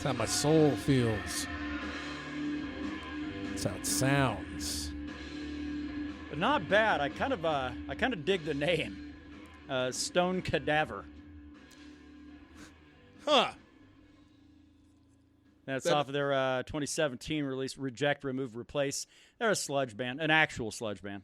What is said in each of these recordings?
That's how my soul feels. That's how it sounds. But not bad. I kind of dig the name, Stone Cadaver. Huh. That's off of their 2017 release, Reject, Remove, Replace. They're a sludge band, an actual sludge band.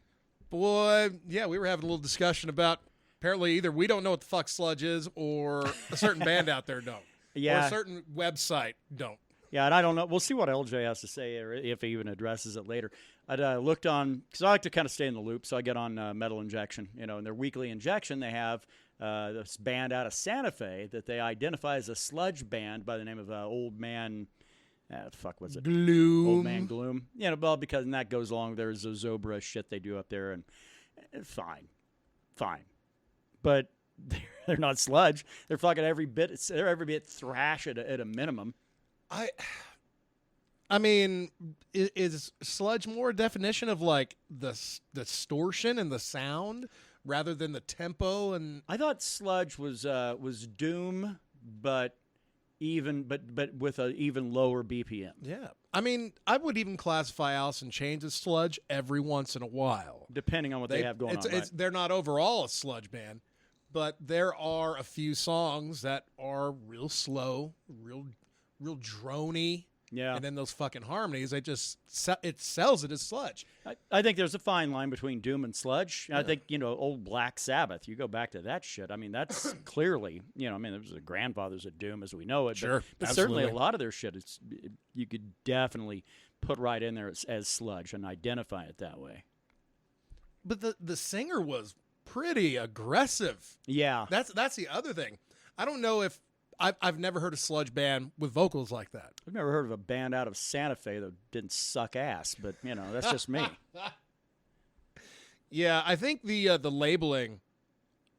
Boy, yeah, we were having a little discussion about apparently either we don't know what the fuck sludge is or a certain band out there don't. Yeah. Or a certain website don't. Yeah, and I don't know. We'll see what LJ has to say, or if he even addresses it later. I looked on, because I like to kind of stay in the loop, so I get on Metal Injection. In their weekly injection, they have this band out of Santa Fe that they identify as a sludge band by the name of Old Man, what's it? Gloom. Old Man Gloom. Well, because and that goes along with their Zozobra shit they do up there, and fine. But they're not sludge. They're fucking every bit thrash at a minimum. I mean, is sludge more a definition of like the distortion and the sound rather than the tempo? And I thought sludge was doom, but with an even lower BPM. Yeah, I mean, I would even classify Alice in Chains as sludge every once in a while, depending on what they have going on. Right? They're not overall a sludge band, but there are a few songs that are real slow, real droney. Yeah. And then those fucking harmonies, it sells it as sludge. I think there's a fine line between doom and sludge. Yeah. I think, old Black Sabbath, you go back to that shit. I mean, that's clearly, there was the grandfathers of doom as we know it. Sure. But certainly a lot of their shit, you could definitely put right in there as sludge and identify it that way. But the singer was pretty aggressive. Yeah. That's the other thing. I don't know if I've never heard a sludge band with vocals like that. I've never heard of a band out of Santa Fe that didn't suck ass, but that's just me. Yeah, I think the labeling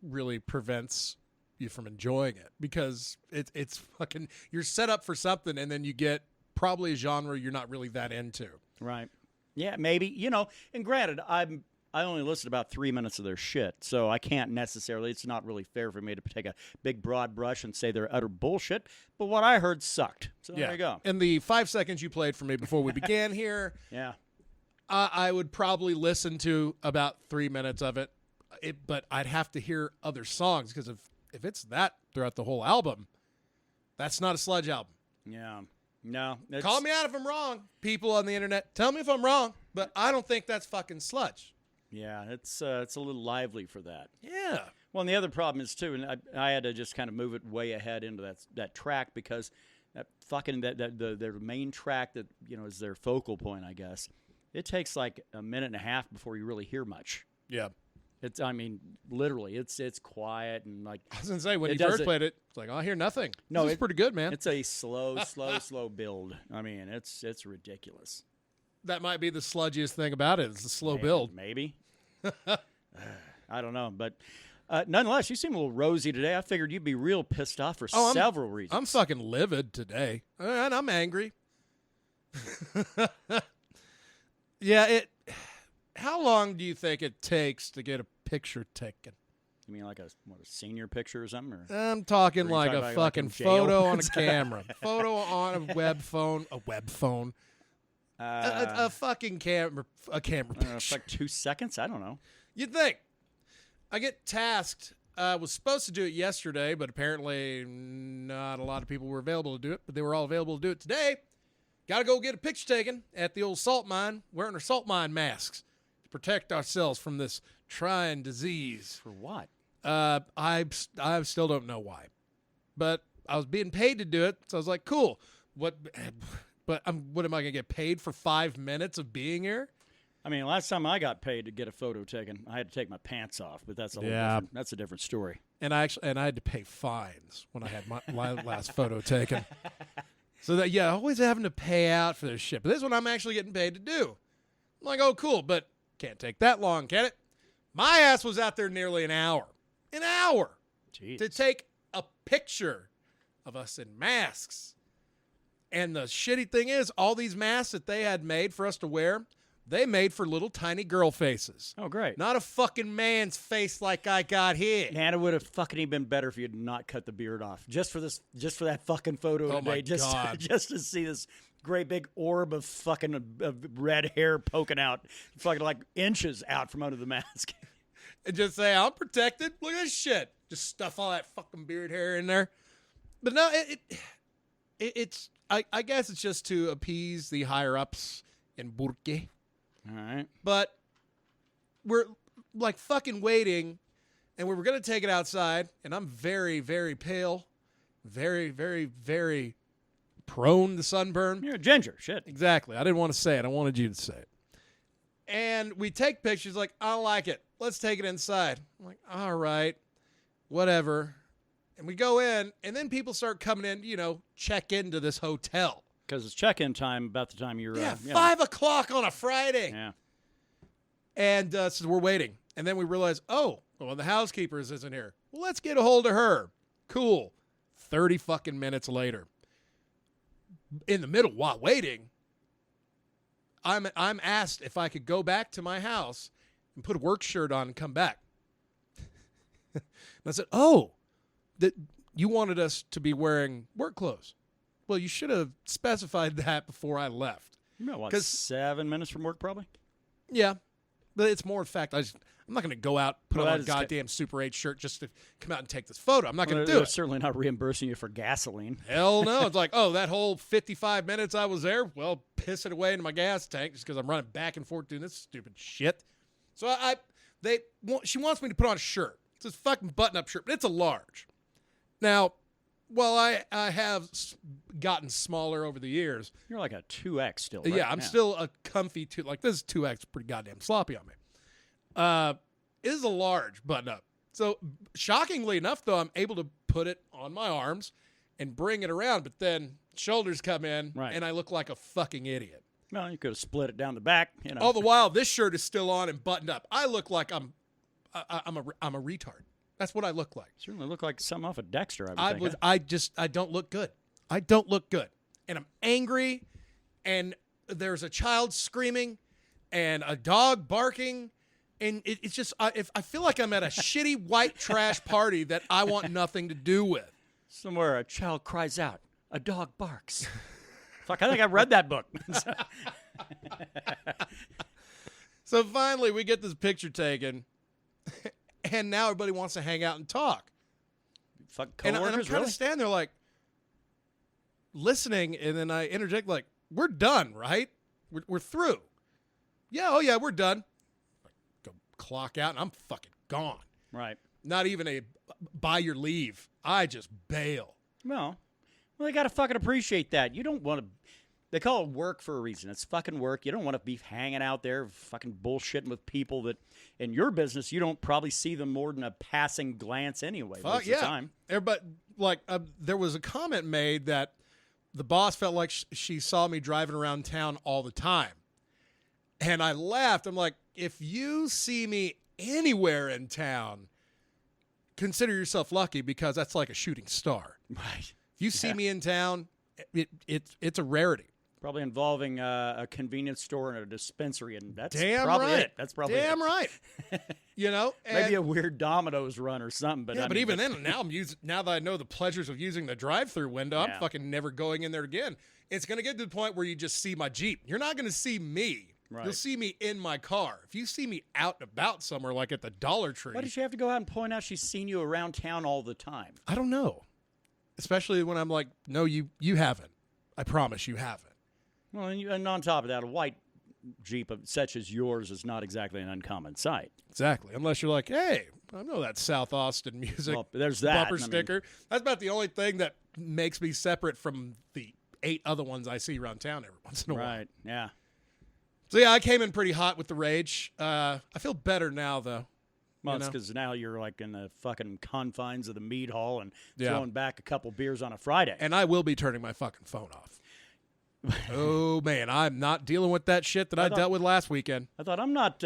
really prevents you from enjoying it because it's fucking you're set up for something and then you get probably a genre you're not really that into. Right. Yeah, maybe. And granted, I only listened about 3 minutes of their shit, so I can't necessarily, it's not really fair for me to take a big broad brush and say they're utter bullshit, but what I heard sucked. So There you go. And the 5 seconds you played for me before we began here, yeah, I would probably listen to about 3 minutes of it, but I'd have to hear other songs because if it's that throughout the whole album, that's not a sludge album. Yeah. No. Call me out if I'm wrong, people on the internet. Tell me if I'm wrong, but I don't think that's fucking sludge. Yeah, it's a little lively for that. Yeah. Well, and the other problem is, too, and I had to just kind of move it way ahead into that track because that fucking their main track that, is their focal point, I guess, it takes like a minute and a half before you really hear much. Yeah. Literally, it's quiet and like. I was going to say, when you first played it, it's like, I hear nothing. No, it's pretty good, man. It's a slow build. I mean, it's ridiculous. That might be the sludgiest thing about it is the slow build. Maybe. I don't know. But nonetheless, you seem a little rosy today. I figured you'd be real pissed off for several reasons. I'm fucking livid today. And I'm angry. Yeah, how long do you think it takes to get a picture taken? You mean like a senior picture or something? Or I'm talking like a fucking photo on a camera. Photo on a web phone. A web phone. A fucking camera picture. It's like 2 seconds? I don't know. You'd think. I get tasked. I was supposed to do it yesterday, but apparently not a lot of people were available to do it, but they were all available to do it today. Got to go get a picture taken at the old salt mine, wearing our salt mine masks to protect ourselves from this trying disease. For what? I still don't know why. But I was being paid to do it, so I was like, cool. What am I going to get paid for 5 minutes of being here? I mean, last time I got paid to get a photo taken, I had to take my pants off, but that's a different story. And I had to pay fines when I had my last photo taken. So that always having to pay out for this shit. But this is what I'm actually getting paid to do. I'm like, oh, cool, but can't take that long, can it? My ass was out there nearly an hour. An hour. Jeez. To take a picture of us in masks. And the shitty thing is, all these masks that they had made for us to wear, They made for little tiny girl faces. Oh, great. Not a fucking man's face like I got here. Man, it would have fucking even been better if you had not cut the beard off. Just for that fucking photo Oh, my today. God. Just to see this great big orb of fucking of red hair poking out, fucking like inches out from under the mask. And just say, I'm protected. Look at this shit. Just stuff all that fucking beard hair in there. But no, it's I guess it's just to appease the higher-ups in Burke. All right. But we're like fucking waiting, and we were going to take it outside, and I'm very, very pale, very, very, very prone to sunburn. You're a ginger. Shit. Exactly. I didn't want to say it. I wanted you to say it. And we take pictures like, I don't like it. Let's take it inside. I'm like, all right, whatever. And we go in, and then people start coming in, check into this hotel. Because it's check-in time about the time you're... 5 o'clock on a Friday. Yeah. And so we're waiting. And then we realize, the housekeepers isn't here. Well, let's get a hold of her. Cool. 30 fucking minutes later. In the middle, while waiting, I'm asked if I could go back to my house and put a work shirt on and come back. And I said, that you wanted us to be wearing work clothes. Well, you should have specified that before I left. You know what, 7 minutes from work probably? Yeah. But it's more in fact, I'm not going to go out, put on a goddamn Super 8 shirt just to come out and take this photo. I'm not going to do they're it. Certainly not reimbursing you for gasoline. Hell no. It's like, that whole 55 minutes I was there, well, piss it away into my gas tank just because I'm running back and forth doing this stupid shit. So she wants me to put on a shirt. It's a fucking button-up shirt, but it's a large. Now, while I have gotten smaller over the years. You're like a 2X still, right? Yeah, I'm still a comfy 2. Like, this is 2X, pretty goddamn sloppy on me. It is a large button-up. So, shockingly enough, though, I'm able to put it on my arms and bring it around, but then shoulders come in, and I look like a fucking idiot. Well, you could have split it down the back. All the while, this shirt is still on and buttoned up. I look like I'm a retard. That's what I look like. Certainly look like something off of Dexter. I don't look good. I don't look good, and I'm angry. And there's a child screaming, and a dog barking, and it's just I feel like I'm at a shitty white trash party that I want nothing to do with. Somewhere a child cries out, a dog barks. Fuck, I think I've read that book. So finally, we get this picture taken. And now everybody wants to hang out and talk. Fuck coworkers, and I'm kind of standing there like, listening, and then I interject like, we're done, right? We're through. Yeah, we're done. Go clock out, and I'm fucking gone. Right. Not even a buy your leave. I just bail. Well, they got to fucking appreciate that. You don't want to... They call it work for a reason. It's fucking work. You don't want to be hanging out there fucking bullshitting with people that, in your business, you don't probably see them more than a passing glance anyway. Most of the time. But there was a comment made that the boss felt like she saw me driving around town all the time. And I laughed. I'm like, if you see me anywhere in town, consider yourself lucky because that's like a shooting star. Right. If you see me in town, it's a rarity. Probably involving a convenience store and a dispensary, and that's damn probably right. it. That's probably damn it. right. Maybe a weird Domino's run or something. But but even then, now that I know the pleasures of using the drive-through window, I'm fucking never going in there again. It's going to get to the point where you just see my Jeep. You're not going to see me. Right. You'll see me in my car. If you see me out and about somewhere, like at the Dollar Tree. Why did she have to go out and point out she's seen you around town all the time? I don't know. Especially when I'm like, no, you haven't. I promise you haven't. Well, and on top of that, a white Jeep such as yours is not exactly an uncommon sight. Exactly. Unless you're like, hey, I know that South Austin music there's that. bumper sticker. That's about the only thing that makes me separate from the 8 other ones I see around town every once in a while. Right, yeah. So, yeah, I came in pretty hot with the rage. I feel better now, though. Well, it's because now you're like in the fucking confines of the Mead Hall and throwing back a couple beers on a Friday. And I will be turning my fucking phone off. Oh, man, I'm not dealing with that shit that I dealt with last weekend. I thought I'm not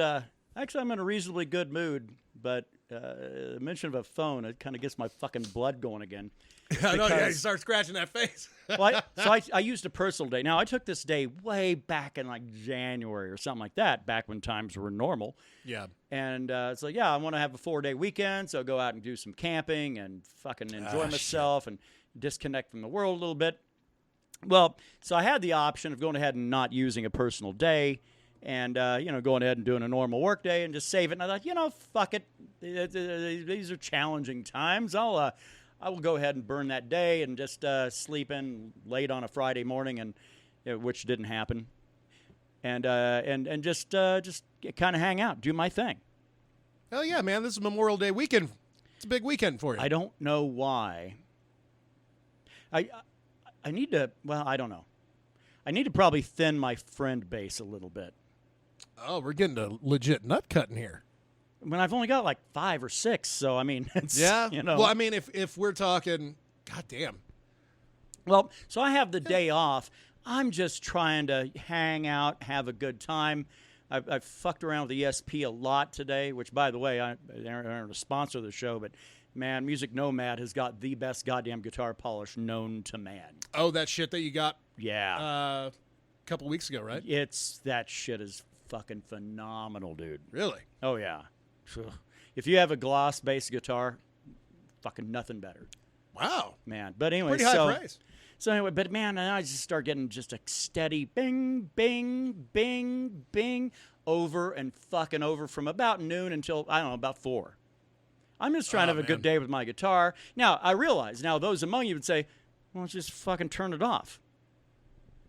actually, I'm in a reasonably good mood, but the mention of a phone, it kind of gets my fucking blood going again. I know, yeah, you start scratching that face. I used a personal day. Now, I took this day way back in like January or something like that, back when times were normal. Yeah. And it's like, yeah, I want to have a 4-day weekend, so I'll go out and do some camping and fucking enjoy myself and disconnect from the world a little bit. Well, so I had the option of going ahead and not using a personal day and, going ahead and doing a normal work day and just save it. And I thought, fuck it. These are challenging times. I will go ahead and burn that day and just sleep in late on a Friday morning, and which didn't happen, and just kind of hang out, do my thing. Hell yeah, man! This is Memorial Day weekend. It's a big weekend for you. I don't know why. I need to. Well, I don't know. I need to probably thin my friend base a little bit. Oh, we're getting a legit nut cutting here. I mean, I've only got like 5 or 6, so I mean, it's, yeah. Well, I mean, if we're talking, goddamn. Well, so I have the day off. I'm just trying to hang out, have a good time. I've fucked around with ESP a lot today, which, by the way, they're a sponsor of the show, but man, Music Nomad has got the best goddamn guitar polish known to man. Oh, that shit that you got? Yeah. A couple weeks ago, right? That shit is fucking phenomenal, dude. Really? Oh yeah. If you have a gloss bass guitar, fucking nothing better. Wow, man. But anyway, pretty high praise. So anyway, but man, I just start getting just a steady bing, bing, bing, bing, over and fucking over from about noon until, I don't know, about 4. I'm just trying to have a good day with my guitar. Now, I realize, those among you would say, well, just fucking turn it off.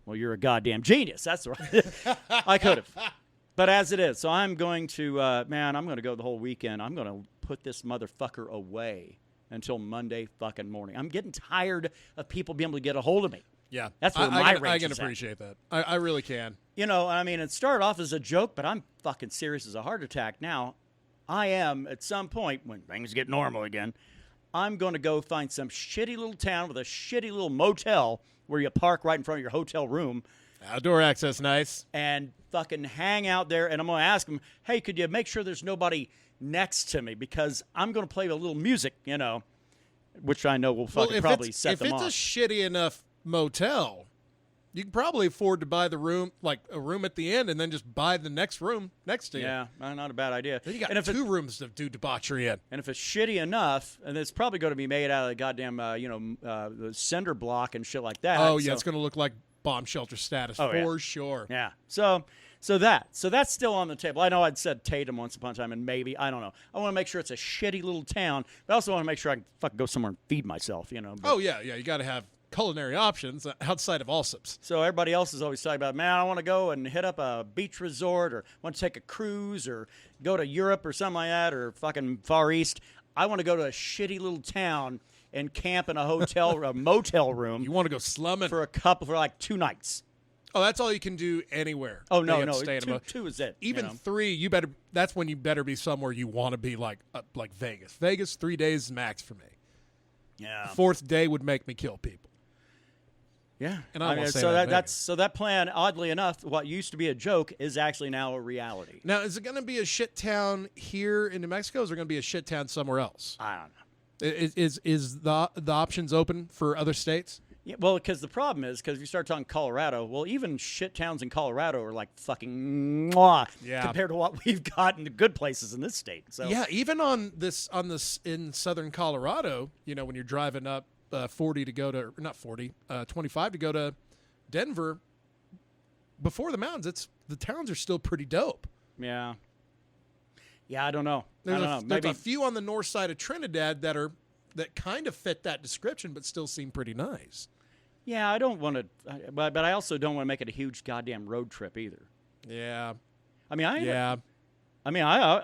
Well, you're a goddamn genius. That's right. I could have. But as it is, so I'm going to, I'm going to go the whole weekend. I'm going to put this motherfucker away until Monday fucking morning. I'm getting tired of people being able to get a hold of me. Yeah. That's where my rage is I can appreciate that. I really can. I mean, it started off as a joke, but I'm fucking serious as a heart attack now. I am, at some point, when things get normal again, I'm going to go find some shitty little town with a shitty little motel where you park right in front of your hotel room. Outdoor access, nice. And fucking hang out there, and I'm going to ask them, hey, could you make sure there's nobody next to me? Because I'm going to play a little music, which I know will fucking probably set them off. If it's a shitty enough motel, you can probably afford to buy the room, like a room at the end, and then just buy the next room next to you. Yeah, not a bad idea. Then you got 2 rooms to do debauchery in. And if it's shitty enough, and it's probably going to be made out of the goddamn, the cinder block and shit like that. Oh, yeah, it's going to look like bomb shelter status for sure. Yeah. So that's still on the table. I know I'd said Tatum once upon a time, and maybe, I don't know. I want to make sure it's a shitty little town, but I also want to make sure I can fucking go somewhere and feed myself, But, oh, yeah. You got to have culinary options outside of Allsup's. So everybody else is always talking about, man, I want to go and hit up a beach resort or want to take a cruise or go to Europe or something like that or fucking Far East. I want to go to a shitty little town and camp in a hotel, a motel room. You want to go slumming for like 2 nights. Oh, that's all you can do anywhere. Oh no, two is it. Even 3, you better. That's when you better be somewhere you want to be, like Vegas. Vegas, 3 days max for me. Yeah. The 4th day would make me kill people. Yeah, and I mean, so that plan, oddly enough, what used to be a joke is actually now a reality. Now, is it going to be a shit town here in New Mexico? Or is it going to be a shit town somewhere else? I don't know. Is the options open for other states? Yeah, well, because the problem is, because if you start talking Colorado, well, even shit towns in Colorado are like fucking mwah compared to what we've got in the good places in this state. So yeah, even on this in southern Colorado, when you're driving up 40 to go to, not 40, 25 to go to Denver, before the mountains, the towns are still pretty dope. Yeah. Yeah, I don't know. There's a few on the north side of Trinidad that kind of fit that description, but still seem pretty nice. Yeah, I don't want to, but I also don't want to make it a huge goddamn road trip either. Yeah. I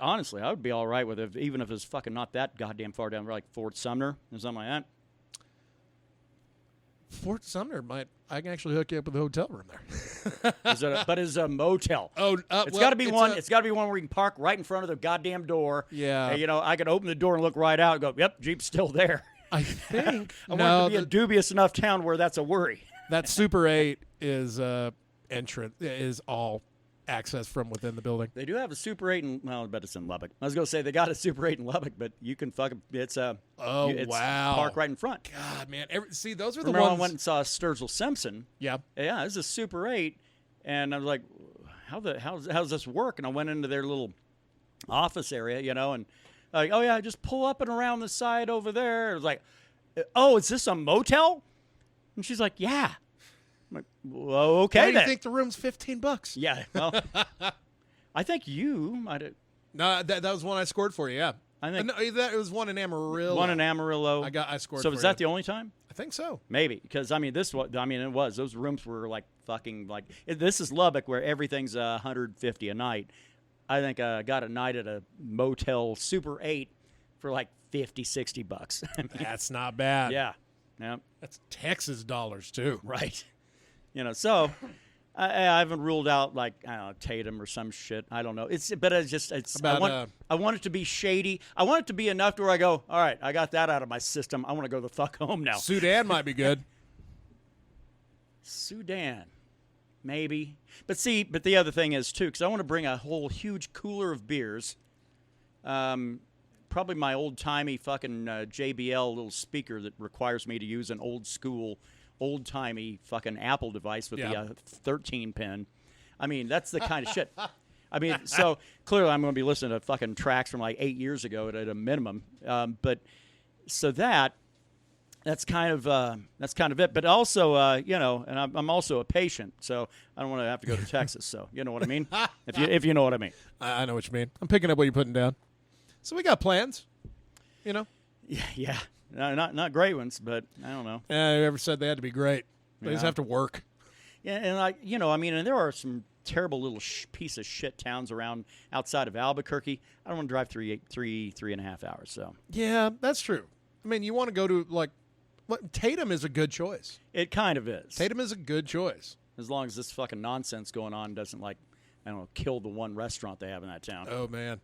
honestly, I would be all right with it, even if it's fucking not that goddamn far down, like Fort Sumner or something like that. Fort Sumner I can actually hook you up with a hotel room there. But it's a motel. Oh, it's got to be one. It's got to be one where you can park right in front of the goddamn door. Yeah. And, I can open the door and look right out and go, "Yep, Jeep's still there." I think I want it to be a dubious enough town where that's a worry. That Super 8 is entrance is all access from within the building. They do have a Super 8 in, well, I bet it's in Lubbock. I was going to say they got a Super 8 in Lubbock, but you can fucking, it's wow. park right in front. God, man. See, those are Remember the I ones. went and saw Sturgill Simpson. Yeah. Yeah, this is a Super 8, and I was like, how's this work? And I went into their little office area, and like, oh yeah, just pull up and around the side over there. It was like, oh, is this a motel? And she's like, yeah. I'm like, well, okay. Why do you then. think the room's $15? Yeah, well, I think you might have. No, that was one I scored for you. Yeah, I think no, it was one in Amarillo. One in Amarillo. I scored. So for was that you. the only time? I think so. Maybe because it was those rooms were like fucking like this is Lubbock where everything's $150 a night. I think I got a night at a motel Super 8 for like $50-$60. That's not bad. Yeah. That's Texas dollars too. Right. So I haven't ruled out like I don't know Tatum or some shit. I don't know. It's About, I want it to be shady. I want it to be enough to where I go, all right, I got that out of my system. I want to go the fuck home now. Sudan might be good. Sudan, maybe. But the other thing is too, because I want to bring a whole huge cooler of beers. Probably my old timey fucking JBL little speaker that requires me to use an old school, old timey fucking Apple device with the 13 pin. I mean, that's the kind of shit. I mean, so clearly I'm going to be listening to fucking tracks from like 8 years ago at a minimum. But so that's kind of it. But also, and I'm also a patient, so I don't want to have to go to Texas. So you know what I mean? If you know what I mean. I know what you mean. I'm picking up what you're putting down. So we got plans, Yeah. No, not great ones, but I don't know. Whoever said they had to be great? They just have to work. Yeah, and and there are some terrible little piece of shit towns around outside of Albuquerque. I don't want to drive 3.5 hours. So yeah, that's true. I mean, you want to go to Tatum is a good choice. It kind of is. Tatum is a good choice as long as this fucking nonsense going on doesn't kill the one restaurant they have in that town. Oh man.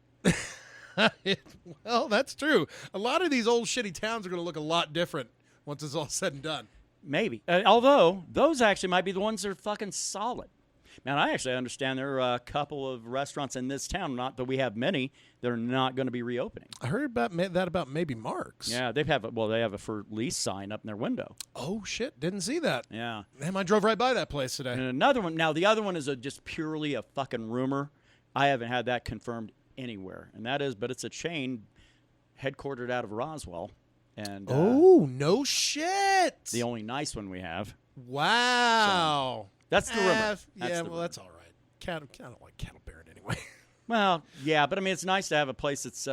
Well, that's true. A lot of these old shitty towns are going to look a lot different once it's all said and done. Maybe. Although, those actually might be the ones that are fucking solid. Man, I actually understand there are a couple of restaurants in this town, not that we have many, that are not going to be reopening. I heard about maybe Mark's. Yeah, they have a for lease sign up in their window. Oh, shit. Didn't see that. Yeah. Damn, I drove right by that place today. And another one. Now, the other one is just purely a fucking rumor. I haven't had that confirmed anywhere, but it's a chain headquartered out of Roswell, and no shit, the only nice one we have. Wow, so that's the rumor. That's all right. I don't like Cattle Baron anyway. Well, yeah, but I mean, it's nice to have a place that's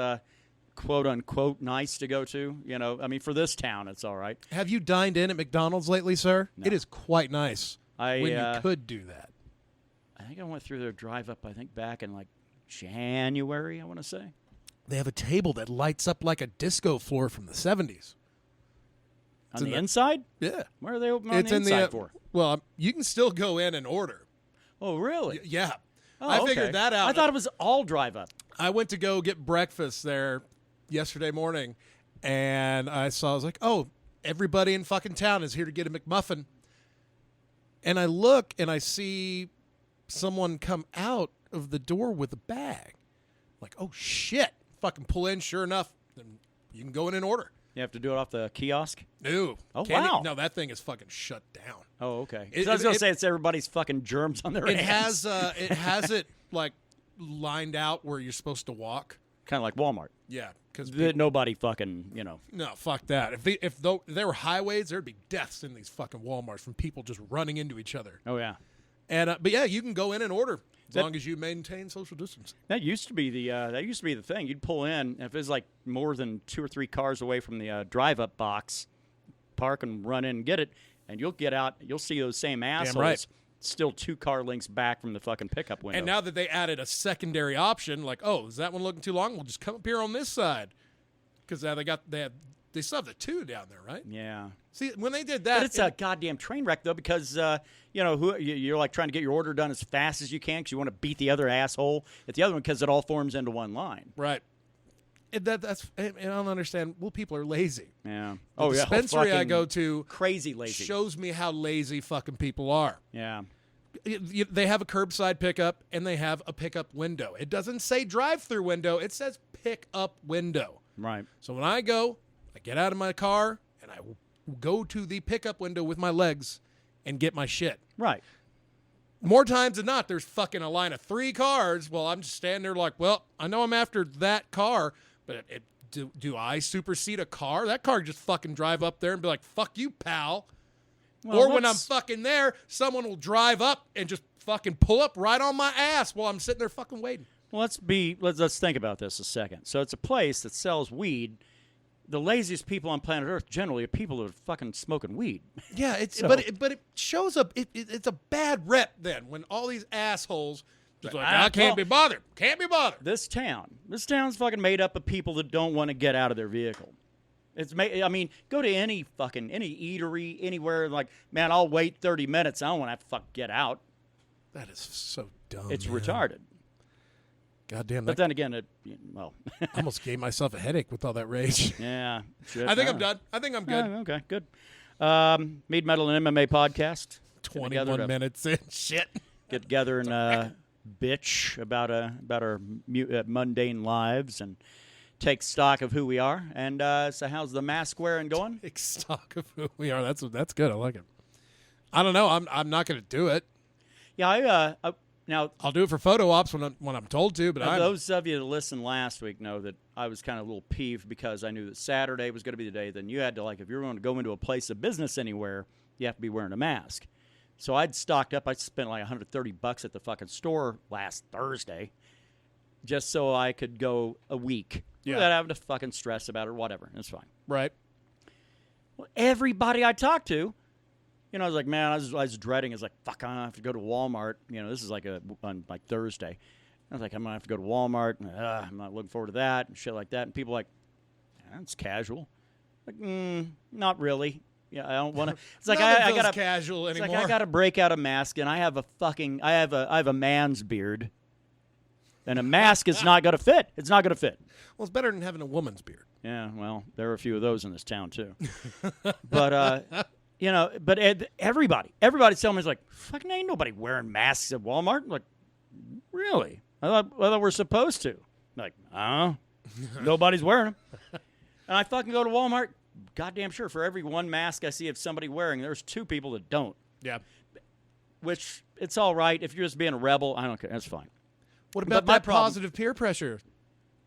quote unquote nice to go to. I mean, for this town, it's all right. Have you dined in at McDonald's lately, sir? No. It is quite nice when you could do that. I think I went through their drive up. I think back in like January, I want to say. They have a table that lights up like a disco floor from the 70s. On the inside? Yeah. Where are they open on the inside for? Well, you can still go in and order. Oh, really? Yeah. Oh, I figured that out. I thought it was all drive up. I went to go get breakfast there yesterday morning, and I was like, oh, everybody in fucking town is here to get a McMuffin. And I look, and I see someone come out of the door with a bag. Like, oh shit. Fucking pull in, sure enough, then you can go in and order. You have to do it off the kiosk? No. Oh, wow. No, that thing is fucking shut down. Oh, okay. I was going to say it's everybody's fucking germs on their hands. It has it like lined out where you're supposed to walk. Kind of like Walmart. Yeah. Because nobody fucking, No, fuck that. If there were highways, there'd be deaths in these fucking Walmarts from people just running into each other. Oh, yeah. And but yeah, you can go in and order as long as you maintain social distancing. That used to be the thing. You'd pull in if it was like more than 2 or 3 cars away from the drive-up box, park and run in and get it, and you'll get out. You'll see those same assholes. Damn right. Still 2 car lengths back from the fucking pickup window. And now that they added a secondary option, like, oh, is that one looking too long? We'll just come up here on this side, because they still have the 2 down there, right? Yeah. See, when they did that, but it's a goddamn train wreck though, because you're like trying to get your order done as fast as you can because you want to beat the other asshole at the other one because it all forms into one line. Right. I don't understand. Well, people are lazy. Yeah. The dispensary I go to crazy lazy shows me how lazy fucking people are. Yeah. they have a curbside pickup and they have a pickup window. It doesn't say drive-through window. It says pickup window. Right. So when I go, I get out of my car and I go to the pickup window with my legs and get my shit. Right. More times than not, there's fucking a line of 3 cars. Well, I'm just standing there like, well, I know I'm after that car, but do I supersede a car? That car just fucking drive up there and be like, fuck you, pal. Well, or when I'm fucking there, someone will drive up and just fucking pull up right on my ass while I'm sitting there fucking waiting. Well, let's think about this a second. So it's a place that sells weed. The laziest people on planet Earth generally are people that are fucking smoking weed. Yeah, but it shows up. It's a bad rep then when all these assholes just like, I can't be bothered. Can't be bothered. This town's fucking made up of people that don't want to get out of their vehicle. Go to any eatery anywhere. Like, man, I'll wait 30 minutes. I don't want to have to fucking get out. That is so dumb. It's man. Retarded. Goddamn. But then again, I almost gave myself a headache with all that rage. Yeah. I think I'm done. I think I'm good. Okay, good. Mead, Metal, and MMA podcast. 21 minutes in. Shit. Get together and bitch about our mundane lives and take stock of who we are. And so how's the mask wearing going? Take stock of who we are. That's good. I like it. I don't know. I'm not going to do it. Yeah, now I'll do it for photo ops when I'm told to. But those of you that listened last week know that I was kind of a little peeved because I knew that Saturday was going to be the day. Then you had to, like, if you're going to go into a place of business anywhere, you have to be wearing a mask. So I'd stocked up. I spent like $130 at the fucking store last Thursday, just so I could go a week without having to fucking stress about it or whatever. It's fine. Right. Well, everybody I talked to, I was like, man, I was dreading. I was like, fuck, I'm going to have to go to Walmart. This is like on Thursday. I was like, I'm going to have to go to Walmart. I'm not looking forward to that and shit like that. And people are like, it's casual. Like, not really. Yeah, I don't want to. It's like I got casual anymore. It's like I got to break out a mask, and I have a man's beard, and a mask is not going to fit. It's not going to fit. Well, it's better than having a woman's beard. Yeah, well, there are a few of those in this town too. But everybody's telling me, it's like, fucking ain't nobody wearing masks at Walmart. I'm like, really? I thought we're supposed to. I'm like, nobody's wearing them. And I fucking go to Walmart. Goddamn sure, for every one mask I see of somebody wearing, there's 2 people that don't. Yeah. Which, it's all right. If you're just being a rebel, I don't care. That's fine. What about that positive peer pressure?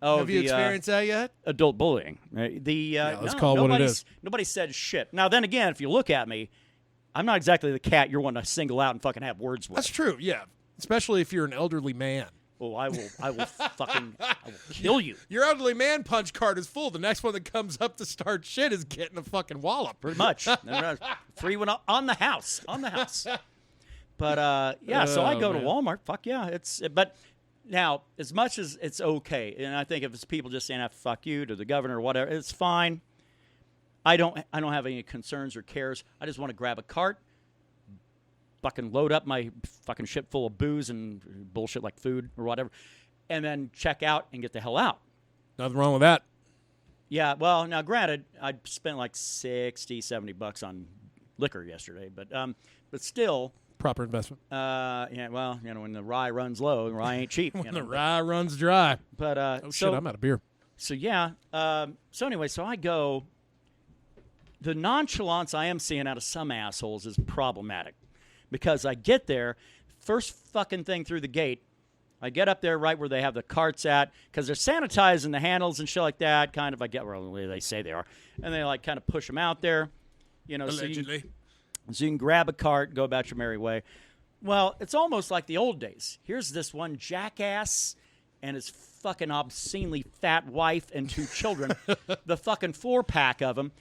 Oh, have you experienced that yet? Adult bullying. Right? Let's call it what it is. Nobody said shit. Now, then again, if you look at me, I'm not exactly the cat you're wanting to single out and fucking have words with. That's true, yeah. Especially if you're an elderly man. Oh, I will kill you. Your elderly man punch card is full. The next one that comes up to start shit is getting a fucking wallop. Pretty much. Free one on the house. On the house. But, so I go to Walmart. Fuck yeah. But now, as much as it's okay, and I think if it's people just saying, fuck you to the governor or whatever, it's fine. I don't have any concerns or cares. I just want to grab a cart, fucking load up my fucking shit full of booze and bullshit like food or whatever, and then check out and get the hell out. Nothing wrong with that. Yeah, well, now granted, I spent like $60-$70 on liquor yesterday, but still. Proper investment. Yeah, well, when the rye runs low, rye ain't cheap. When the rye runs dry. But shit, I'm out of beer. So yeah. So anyway, so I go. The nonchalance I am seeing out of some assholes is problematic. Because I get there, first fucking thing through the gate, I get up there right where they have the carts at, because they're sanitizing the handles and shit like that, kind of, I get where they say they are. And they, like, kind of push them out there, Allegedly. So you can grab a cart, go about your merry way. Well, it's almost like the old days. Here's this one jackass and his fucking obscenely fat wife and 2 children, the fucking 4-pack of them,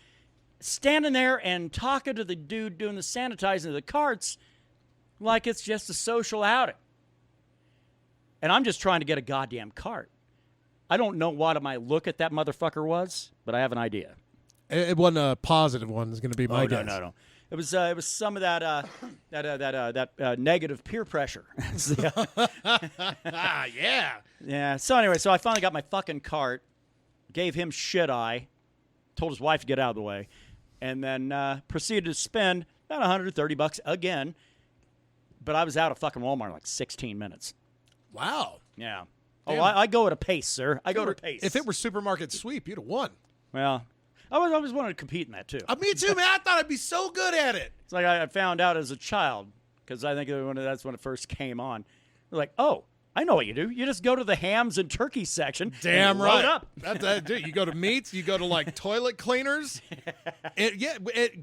standing there and talking to the dude doing the sanitizing of the carts like it's just a social outing. And I'm just trying to get a goddamn cart. I don't know what my look at that motherfucker was, but I have an idea. It wasn't a positive one. It's going to be my guess. No. It was some of that negative peer pressure. Yeah. Yeah. So anyway, so I finally got my fucking cart, gave him shit eye, told his wife to get out of the way, and then proceeded to spend about $130 again but I was out of fucking Walmart in like 16 minutes. Wow. Yeah. Damn. Oh, I go at a pace, sir. I go at a pace. If it were supermarket sweep, you'd have won. Well, I was wanting to compete in that too. Me too, man. I thought I'd be so good at it. It's like I found out as a child, because I think that's when it first came on. They're like, oh, I know what you do. You just go to the hams and turkey section. Damn and right. load up. That's dude. You go to meats. You go to like toilet cleaners.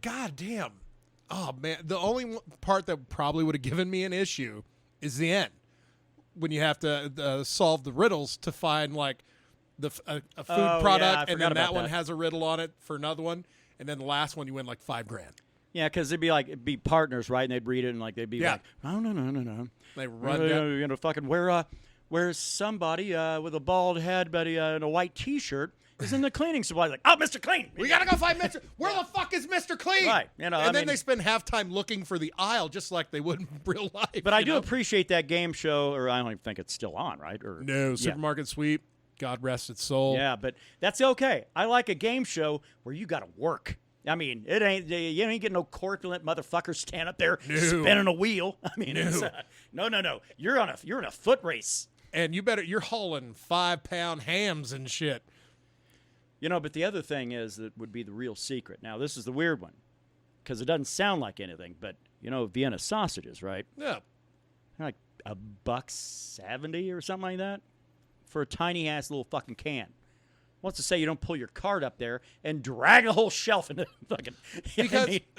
God damn. Oh man, the only part that probably would have given me an issue is the end, when you have to solve the riddles to find like a food product, and then that one has a riddle on it for another one, and then the last one you win like $5,000. Yeah, because it'd be partners, right? And they'd read it, and like they'd be like, no. They run down. Fucking where's somebody with a bald head but in a white T-shirt is in the cleaning supply. Like, oh, Mr. Clean. We gotta go find Mr. Where the fuck is Mr. Clean? Right. And then they spend half time looking for the aisle, just like they would in real life. But I do appreciate that game show, or I don't even think it's still on, right? No, Supermarket Sweep. God rest its soul. Yeah, but that's okay. I like a game show where you got to work. I mean, you ain't getting no corpulent motherfucker stand up there spinning a wheel. I mean, no. You're in a foot race, and you're hauling 5-pound hams and shit. But the other thing is that would be the real secret. Now, this is the weird one, because it doesn't sound like anything, but Vienna sausages, right? Yeah, like $1.70 or something like that for a tiny ass little fucking can. What's to say you don't pull your cart up there and drag the whole shelf into fucking...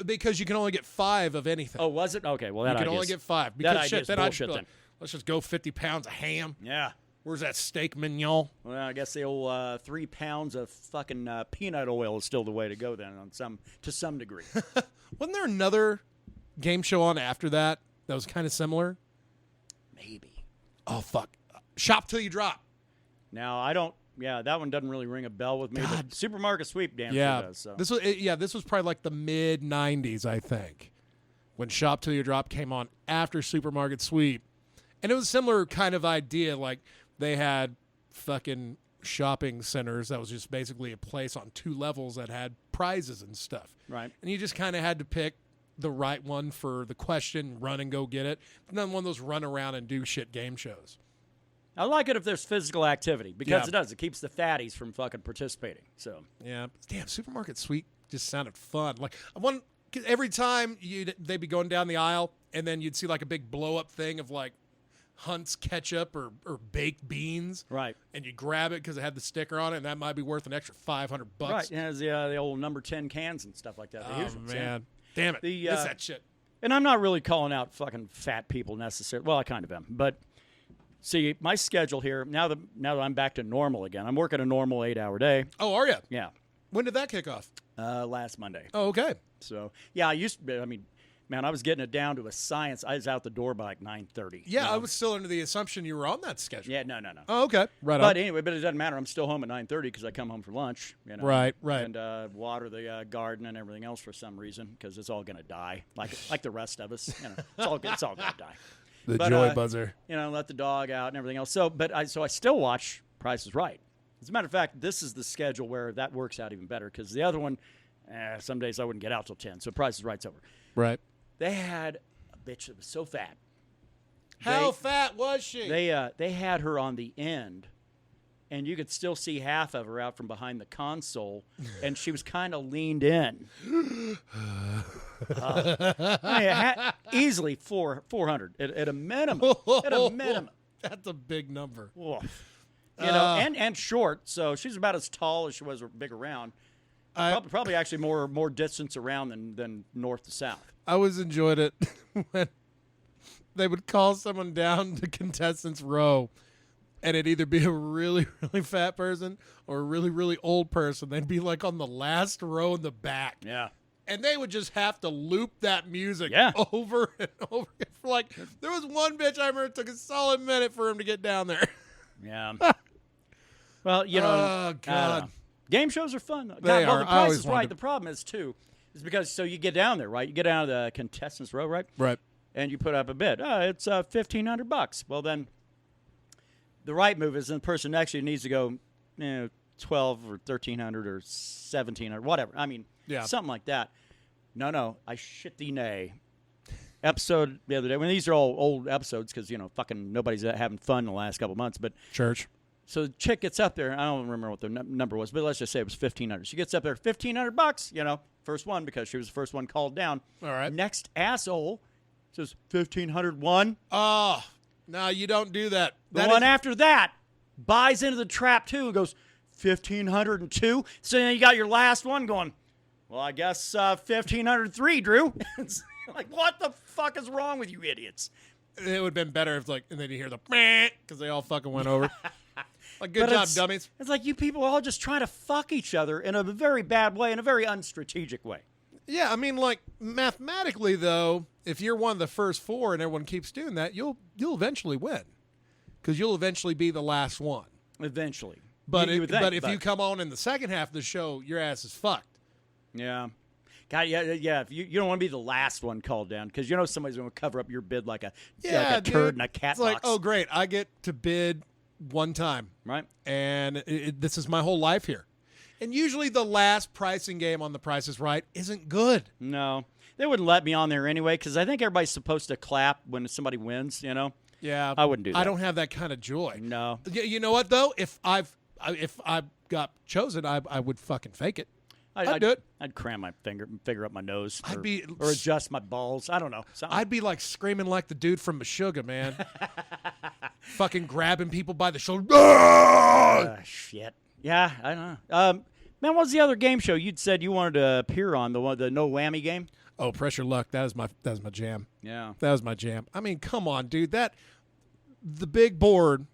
Because you can only get 5 of anything. Oh, was it? Okay, well, that you can only get 5. Because that shit, then bullshit, then. Let's just go 50 pounds of ham. Yeah. Where's that steak mignon? Well, I guess the old 3 pounds of fucking peanut oil is still the way to go then, to some degree. Wasn't there another game show on after that was kind of similar? Maybe. Oh, fuck. Shop Till You Drop. Now, I don't... Yeah, that one doesn't really ring a bell with me. But Supermarket Sweep damn sure does. So. This was probably like the mid-'90s, I think, when Shop Till You Drop came on after Supermarket Sweep. And it was a similar kind of idea. Like, they had fucking shopping centers that was just basically a place on 2 levels that had prizes and stuff. Right. And you just kind of had to pick the right one for the question, run and go get it. Not one of those run around and do shit game shows. I like it if there's physical activity, because it does. It keeps the fatties from fucking participating. So yeah, damn, Supermarket Sweep just sounded fun. Like every time they'd be going down the aisle, and then you'd see like a big blow up thing of like Hunt's ketchup or baked beans, right? And you grab it because it had the sticker on it, and that might be worth an extra $500. Right, it has the old number 10 cans and stuff like that. Oh man, damn it, it's that shit. And I'm not really calling out fucking fat people necessarily. Well, I kind of am, but. See, my schedule here, now that I'm back to normal again, I'm working a normal 8-hour day. Oh, are you? Yeah. When did that kick off? Last Monday. Oh, okay. So, yeah, I was getting it down to a science. I was out the door by like 9:30. Yeah, I was still under the assumption you were on that schedule. Yeah, no. Oh, okay. Right on. But anyway, it doesn't matter. I'm still home at 9:30 because I come home for lunch. Right. And water the garden and everything else for some reason, because it's all going to die, like the rest of us. It's all going to die. The joy buzzer. Let the dog out and everything else. So I still watch Price is Right. As a matter of fact, this is the schedule where that works out even better, because the other one, some days I wouldn't get out till 10. So Price is Right's over. Right. They had a bitch that was so fat. How fat was she? They had her on the end, and you could still see half of her out from behind the console, and she was kind of leaned in. Easily 400 at a minimum. At a minimum. That's a big number. And short, so she's about as tall as she was big around. Probably actually more distance around than north to south. I always enjoyed it when they would call someone down to contestants row, and it'd either be a really, really fat person or a really, really old person. They'd be like on the last row in the back. Yeah. And they would just have to loop that music over and over. There was one bitch I remember it took a solid minute for him to get down there. Yeah. Well, oh, God. Game shows are fun. The Price is Right. The problem is, too, is because you get down there, right? You get down to the contestants row, right? Right. And you put up a bid. It's $1,500. Well, then the right move is the person next to you needs to go, $1,200 or $1,300 or $1,700, whatever. I mean, something like that. No, I shit thee nay. episode the other day. When these are all old episodes because, fucking nobody's having fun in the last couple months. But Church. so the chick gets up there. I don't remember what the number was, but let's just say it was $1,500. She gets up there, $1,500, first one because she was the first one called down. All right. Next asshole says $1,501. Oh, no, you don't do that. The one after that buys into the trap too and goes $1,502. So then you got your last one going, well, I guess $1,503, Drew. It's like, what the fuck is wrong with you idiots? It would have been better if, and then you hear the because they all fucking went over. Good job, dummies. It's like you people are all just trying to fuck each other in a very bad way, in a very unstrategic way. Yeah, I mean, mathematically, though, if you're one of the first four and everyone keeps doing that, you'll eventually win because you'll eventually be the last one. Eventually. But if you come on in the second half of the show, your ass is fucked. Yeah. God, yeah. If you don't want to be the last one called down because somebody's going to cover up your bid like a turd in a cat box. It's like, oh, great. I get to bid one time. Right. And this is my whole life here. And usually the last pricing game on The Price is Right isn't good. No. They wouldn't let me on there anyway because I think everybody's supposed to clap when somebody wins, Yeah. I wouldn't do that. I don't have that kind of joy. No. You know what, though? If I got chosen, I would fucking fake it. I'd do it. I'd cram my finger up my nose or adjust my balls. I don't know. Something. I'd be screaming like the dude from Meshuggah, man. Fucking grabbing people by the shoulder. Shit. Yeah, I don't know. Man, what was the other game show you'd said you wanted to appear on? The no whammy game? Oh, Pressure Luck. That was my jam. Yeah. That was my jam. I mean, come on, dude. The big board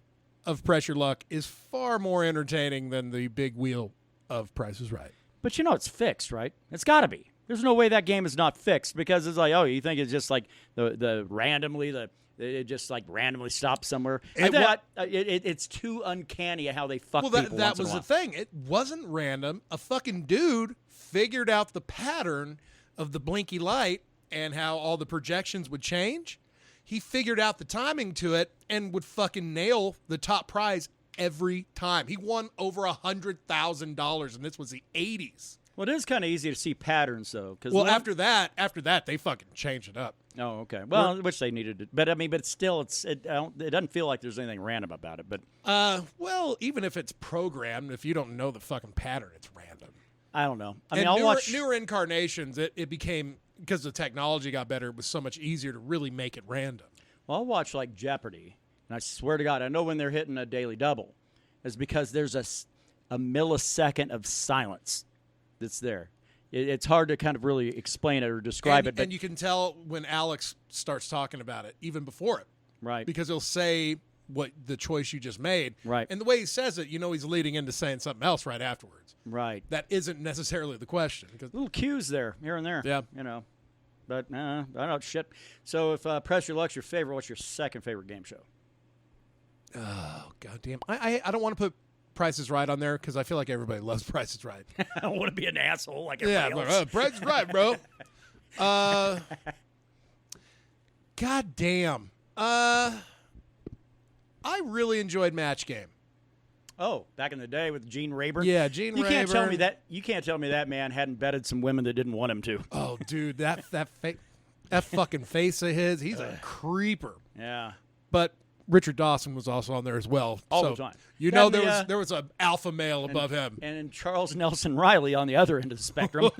of Pressure Luck is far more entertaining than the big wheel of Price is Right. But it's fixed, right? It's got to be. There's no way that game is not fixed because it's like, oh, you think it's just like it just randomly stops somewhere. It's too uncanny how they fuck people. That was the thing. It wasn't random. A fucking dude figured out the pattern of the blinky light and how all the projections would change. He figured out the timing to it and would fucking nail the top prize every time. He won over $100,000, and this was the 80s. Well, it is kind of easy to see patterns, though. After that, they fucking changed it up. Oh, okay. Well, which they needed to. But, still, it doesn't feel like there's anything random about it. But even if it's programmed, if you don't know the fucking pattern, it's random. I don't know. I'll watch newer incarnations. It became, because the technology got better, it was so much easier to really make it random. Well, I'll watch Jeopardy. And I swear to God, I know when they're hitting a daily double. It's because there's a millisecond of silence that's there. It's hard to kind of really explain it or describe it. And you can tell when Alex starts talking about it, even before it. Right. Because he'll say what the choice you just made. Right. And the way he says it, he's leading into saying something else right afterwards. Right. That isn't necessarily the question. Little cues there, here and there. Yeah. But, I don't know, shit. So if Pressure Luck's your favorite, what's your second favorite game show? Oh, goddamn. I don't want to put Price is Right on there because I feel like everybody loves Price is Right. I don't want to be an asshole like everybody else. Price is Right, bro. Goddamn. I really enjoyed Match Game. Oh, back in the day with Gene Rayburn? Yeah, Gene Rayburn. You can't tell me that man hadn't betted some women that didn't want him to. Oh, dude, that fucking face of his, he's a creeper. Yeah. But Richard Dawson was also on there as well. All the time. There was an alpha male above him. And Charles Nelson Riley on the other end of the spectrum.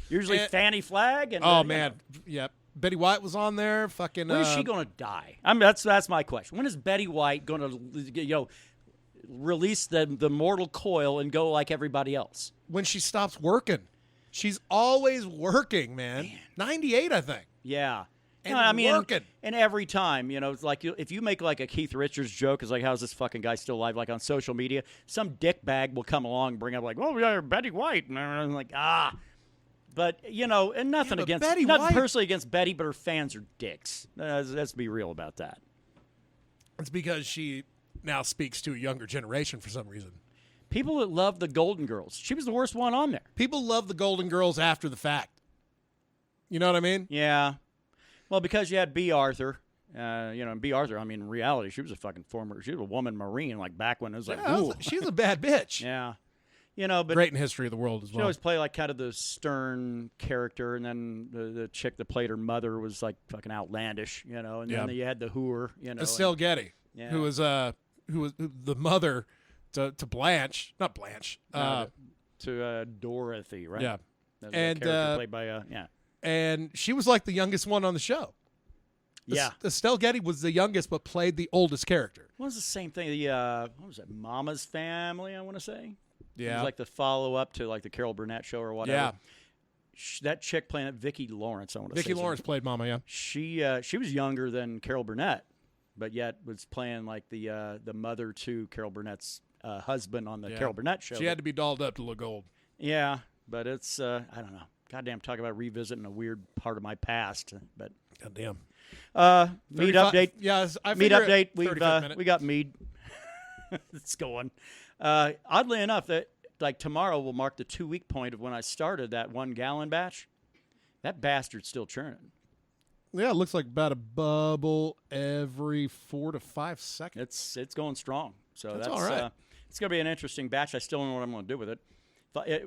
Usually Fanny Flagg. And, man. Yep. Betty White was on there. Fucking. When is she going to die? That's my question. When is Betty White going to, release the mortal coil and go like everybody else? When she stops working. She's always working, man. 98, I think. Yeah. And working. And every time, it's like if you make like a Keith Richards joke, it's like, how's this fucking guy still alive? Like on social media, some dickbag will come along and bring up like, oh, yeah, Betty White. And I'm like, But, and nothing personally against Betty, but her fans are dicks. Let's be real about that. It's because she now speaks to a younger generation for some reason. People that love the Golden Girls. She was the worst one on there. People love the Golden Girls after the fact. You know what I mean? Yeah. Well, because you had B. Arthur. And B. Arthur, in reality, she was a fucking she was a woman Marine, like back when it was like, ooh. She's a bad bitch. Yeah. You know, but great in History of the World as she well. always play like kind of the stern character, and then the chick that played her mother was like fucking outlandish, you know. And then you had the hooer, you know, Estelle Getty, yeah. who was the mother to Blanche, not Blanche, to Dorothy, right? Yeah, That and character played by and she was like the youngest one on the show. Yeah, Estelle Getty was the youngest, but played the oldest character. Well, it was the same thing. The what was it, Mama's Family? I want to say. Yeah, it was like the follow up to like the Carol Burnett show or whatever. Yeah, that chick playing it, Vicki Lawrence. I want to say. Vicki Lawrence played Mama. Yeah, she was younger than Carol Burnett, but yet was playing like the mother to Carol Burnett's husband on the Carol Burnett show. She had to be dolled up to look old. Yeah, but it's I don't know. Goddamn, talk about revisiting a weird part of my past. But goddamn. Mead update. Yes, I Mead update. We got Mead. It's going. Oddly enough, that like tomorrow will mark the 2-week point of when I started that 1 gallon batch. That bastard's still churning. Yeah, it looks like about a bubble every 4 to 5 seconds. It's going strong. So that's all right. It's going to be an interesting batch. I still don't know what I'm going to do with it.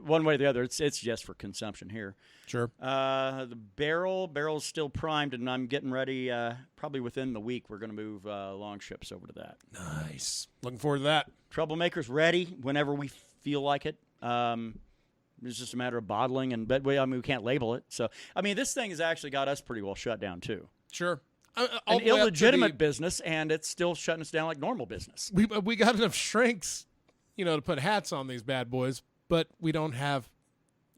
One way or the other, it's just for consumption here. Sure. The barrel's still primed, and I'm getting ready. Probably within the week, we're going to move long ships over to that. Nice. Looking forward to that. Troublemaker's ready whenever we feel like it. It's just a matter of bottling, but we can't label it. So, I mean, this thing has actually got us pretty well shut down too. Sure. An illegitimate business, and it's still shutting us down like normal business. We got enough shrinks, to put hats on these bad boys, but we don't have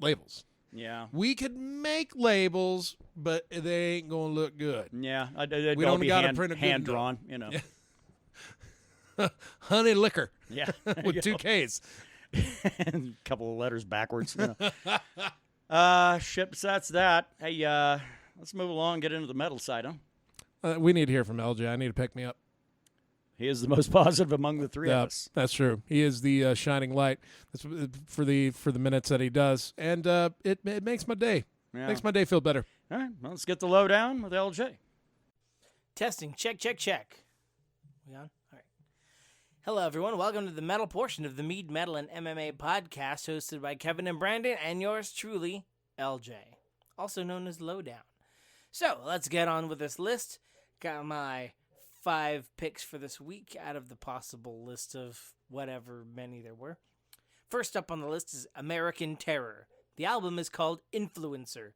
labels. Yeah. We could make labels, but they ain't going to look good. Yeah. We don't got to print a hand drawn, Yeah. Honey liquor. Yeah. With 2 Ks. And a couple of letters backwards. Shit, besides that, hey, let's move along and get into the metal side, huh? We need to hear from LJ. I need to pick me up. He is the most positive among the three of us. That's true. He is the shining light. That's for the minutes that he does, and it makes my day. Yeah. Makes my day feel better. All right, well, let's get the lowdown with LJ. Testing. Check. We on? All right. Hello, everyone. Welcome to the metal portion of the Mead, Metal, and MMA podcast, hosted by Kevin and Brandon, and yours truly, LJ, also known as Lowdown. So let's get on with this list. Got my 5 picks for this week out of the possible list of whatever many there were. First up on the list is American Terror. The album is called Influencer.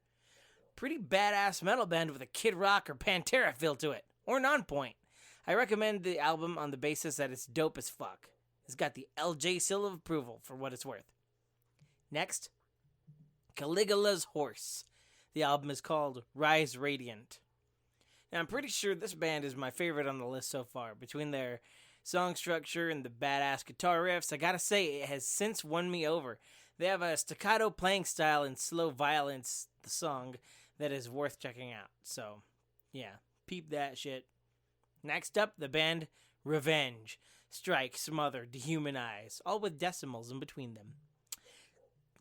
Pretty badass metal band with a Kid Rock or Pantera feel to it, or non-point. I recommend the album on the basis that it's dope as fuck. It's got the LJ seal of approval for what it's worth. Next, Caligula's Horse. The album is called Rise Radiant. Now, I'm pretty sure this band is my favorite on the list so far. Between their song structure and the badass guitar riffs, I gotta say, it has since won me over. They have a staccato playing style and slow violence, the song, that is worth checking out. So, yeah, peep that shit. Next up, the band Revenge. Strike, smother, dehumanize, all with decimals in between them.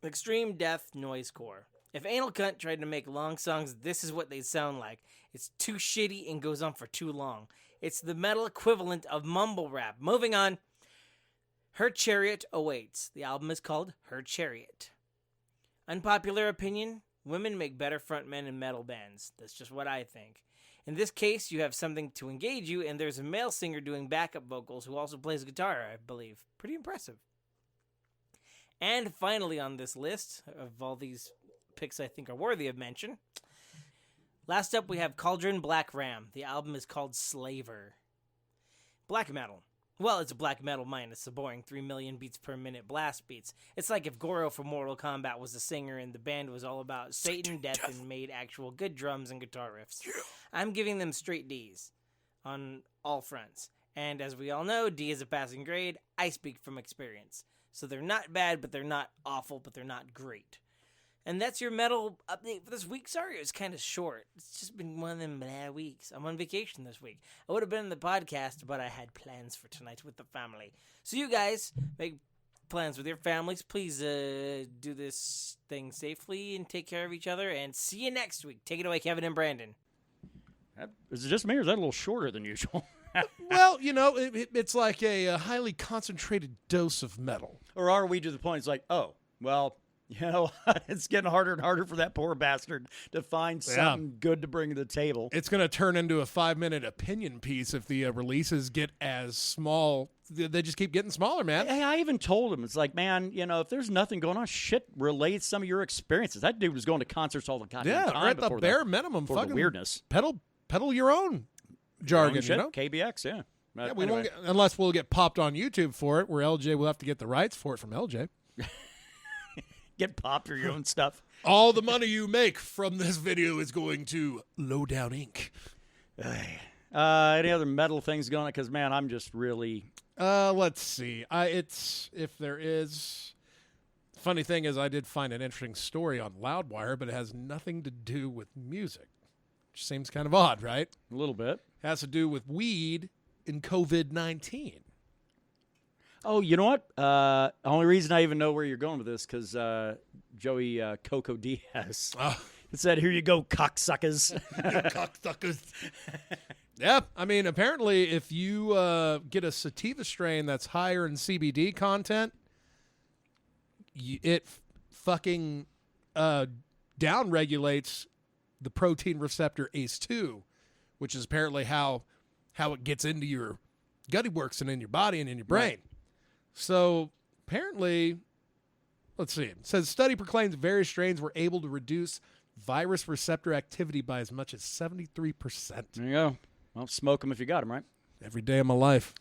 Extreme death noisecore. If Anal Cunt tried to make long songs, this is what they'd sound like. It's too shitty and goes on for too long. It's the metal equivalent of mumble rap. Moving on. Her Chariot awaits. The album is called Her Chariot. Unpopular opinion, women make better frontmen in metal bands. That's just what I think. In this case, you have something to engage you, and there's a male singer doing backup vocals who also plays guitar, I believe. Pretty impressive. And finally on this list of all these picks I think are worthy of mention, last up we have Cauldron Black Ram. The album is called Slaver. Black metal. Well, it's black metal minus the boring 3 million beats per minute blast beats. It's like if Goro from Mortal Kombat was a singer and the band was all about Satan, death, and made actual good drums and guitar riffs. Yeah. I'm giving them straight D's on all fronts. And as we all know, D is a passing grade. I speak from experience. So they're not bad, but they're not awful, but they're not great. And that's your metal update for this week. Sorry, it was kind of short. It's just been one of them bad weeks. I'm on vacation this week. I would have been in the podcast, but I had plans for tonight with the family. So you guys make plans with your families. Please do this thing safely and take care of each other. And see you next week. Take it away, Kevin and Brandon. Is it just me, or is that a little shorter than usual? Well, it's like a highly concentrated dose of metal. Or are we to the point it's like, oh, well, it's getting harder and harder for that poor bastard to find something good to bring to the table. It's going to turn into a 5-minute opinion piece if the releases get as small. They just keep getting smaller, man. Hey, I even told him, it's like, man, if there's nothing going on, shit, relate some of your experiences. That dude was going to concerts all the goddamn time. Or at the bare minimum, for fucking the weirdness. Pedal your own jargon, shit, KBX, yeah. Yeah, we won't unless we'll get popped on YouTube for it, where LJ will have to get the rights for it from LJ. Get popped for your own stuff. All the money you make from this video is going to Low Down Inc. Any other metal things going on? Because, man, I'm just really... Let's see. If there is... Funny thing is, I did find an interesting story on Loudwire, but it has nothing to do with music. Which seems kind of odd, right? A little bit. It has to do with weed and COVID-19. Oh, you know what? Only reason I even know where you're going with this because Joey Coco Diaz said, "Here you go, cocksuckers." Cocksuckers. Yeah, I mean, apparently, if you get a sativa strain that's higher in CBD content, it fucking downregulates the protein receptor ACE2, which is apparently how it gets into your gutty works and in your body and in your brain. Right. So apparently, let's see. It says study proclaims various strains were able to reduce virus receptor activity by as much as 73%. There you go. Well, smoke them if you got them, right? Every day of my life.